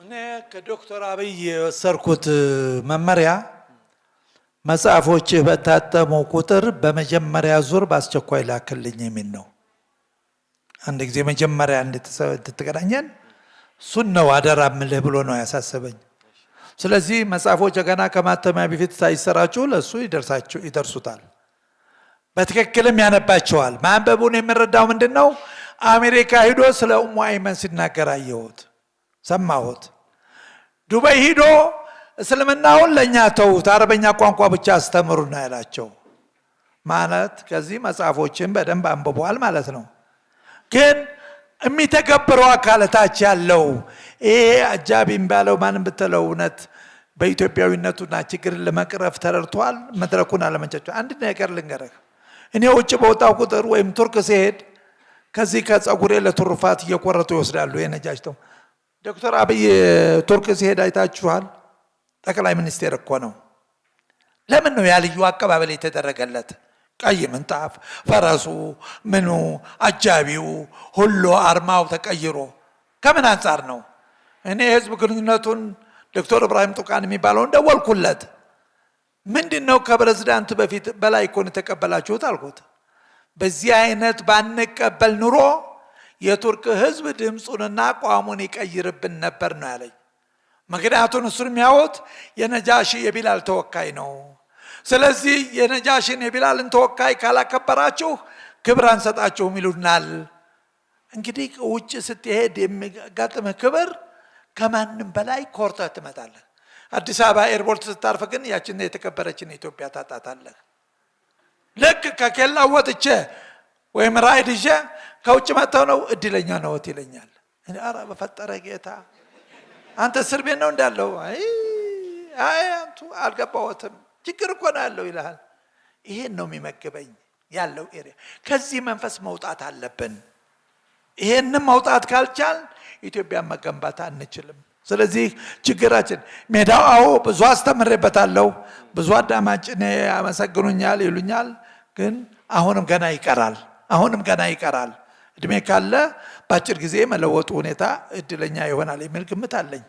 እኔ ከዶክተር አብይ የወሰድኩት መመሪያ መጽሐፎች በታተሙ ቁጥር በመጀመሪያ ዙር በአስቸኳይ ላክልኝ የሚል ነው። አንድ ጊዜ መጀመሪያ እንድትገናኘን እሱን ነው አደራ ምልህ ብሎ ነው ያሳሰበኝ። ስለዚህ መጽሐፎች ገና ከማተሚያ በፊት ሳይሰራጩ ለሱ ይደርሱታል፣ በትክክልም ያነባቸዋል። ማንበቡን የምረዳው ምንድነው? አሜሪካ ሂዶ ስለ ኡሙ አይመን ሲናገር አየሁት፣ ሰማሁት። ዱባይ ሂዶ እስልምናውን ለኛ ተውት፣ አረበኛ ቋንቋ ብቻ አስተምሩና ያላቸው ማለት ከዚህ መጽሐፎችን በደንብ አንብቧል ማለት ነው። ግን የሚተገብረው አካላታች ያለው ይሄ አጃቢ ባለው ማንም ብትለው እውነት በኢትዮጵያዊነቱና ችግርን ለመቅረፍ ተረድቷል። መድረኩን አለመንጨጫ አንድ ነገር ልንገርህ። እኔ ውጭ በወጣው ቁጥር ወይም ቱርክ ሲሄድ ከዚህ ከጸጉሬ ለቱርፋት እየቆረጡ ይወስዳሉ። የነጃጅተው ዶክተር አብይ ቱርክ ሲሄድ አይታችኋል? ጠቅላይ ሚኒስቴር እኮ ነው። ለምን ነው ያልዩ አቀባበል የተደረገለት? ቀይ ምንጣፍ፣ ፈረሱ፣ ምኑ፣ አጃቢው ሁሉ አርማው ተቀይሮ ከምን አንፃር ነው? እኔ ህዝብ ግንኙነቱን ዶክተር ኢብራሂም ጡቃን የሚባለውን ደወልኩለት። ምንድነው ከፕሬዝዳንት በፊት በላይ እኮ ነው ተቀበላችሁት አልኩት። በዚህ አይነት ባንቀበል ኑሮ የቱርክ ህዝብ ድምፁንና አቋሙን ይቀይርብን ነበር ነው ያለኝ። ምክንያቱም እሱን የሚያወት የነጃሺ የቢላል ተወካይ ነው። ስለዚህ የነጃሺን የቢላልን ተወካይ ካላከበራችሁ ክብር አንሰጣችሁም ይሉናል። እንግዲህ ውጭ ስትሄድ የሚጋጥምህ ክብር ከማንም በላይ ኮርተህ ትመጣለህ። አዲስ አበባ ኤርፖርት ስታርፍ ግን ያችን የተከበረችን ኢትዮጵያ ታጣታለህ። ልክ ከኬላ ወጥቼ ወይም ራይድ ይዤ ከውጭ መጥተው ነው እድለኛ ነዎት ይለኛል። ኧረ በፈጠረ ጌታ አንተ እስር ቤት ነው እንዳለው፣ አይ አንቱ አልገባዎትም ችግር እኮ ነው ያለው ይልሃል። ይሄን ነው የሚመግበኝ ያለው ኤሪያ። ከዚህ መንፈስ መውጣት አለብን። ይሄንን መውጣት ካልቻል ኢትዮጵያን መገንባት አንችልም። ስለዚህ ችግራችን ሜዳው ብዙ አስተምሬበታለሁ፣ ብዙ አዳማጭ ያመሰግኑኛል ይሉኛል። ግን አሁንም ገና ይቀራል። እድሜ ካለ በአጭር ጊዜ መለወጡ ሁኔታ እድለኛ ይሆናል የሚል ግምት አለኝ።